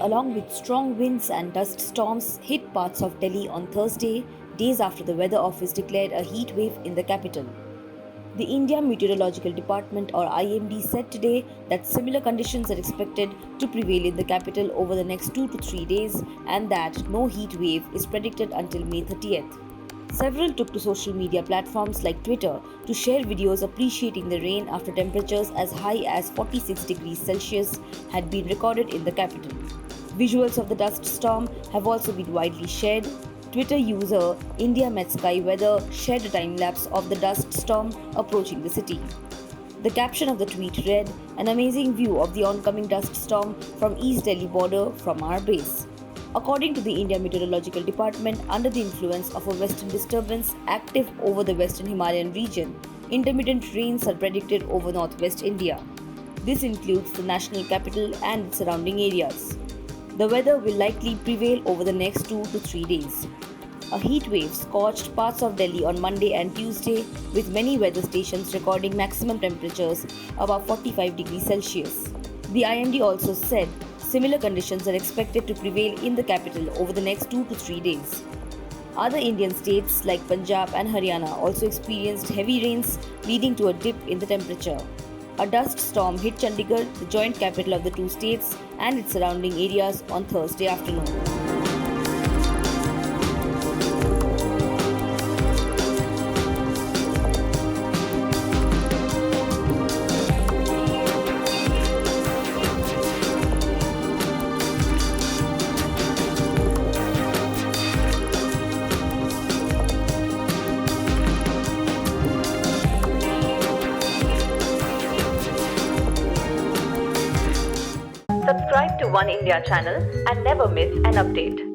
along with strong winds and dust storms, hit parts of Delhi on Thursday, days after the Weather Office declared a heat wave in the capital. The India Meteorological Department or IMD said today that similar conditions are expected to prevail in the capital over the next 2 to 3 days and that no heat wave is predicted until May 30th. Several took to social media platforms like Twitter to share videos appreciating the rain after temperatures as high as 46 degrees Celsius had been recorded in the capital. Visuals of the dust storm have also been widely shared. Twitter user India Meteorological Weather shared a time-lapse of the dust storm approaching the city. The caption of the tweet read, "An amazing view of the oncoming dust storm from East Delhi border from our base." According to the India Meteorological Department, under the influence of a western disturbance active over the western Himalayan region, intermittent rains are predicted over northwest India. This includes the national capital and its surrounding areas. The weather will likely prevail over the next 2 to 3 days. A heat wave scorched parts of Delhi on Monday and Tuesday, with many weather stations recording maximum temperatures above 45 degrees Celsius. The IMD also said similar conditions are expected to prevail in the capital over the next 2 to 3 days. Other Indian states like Punjab and Haryana also experienced heavy rains, leading to a dip in the temperature. A dust storm hit Chandigarh, the joint capital of the two states, and its surrounding areas on Thursday afternoon. Subscribe to One India channel and never miss an update.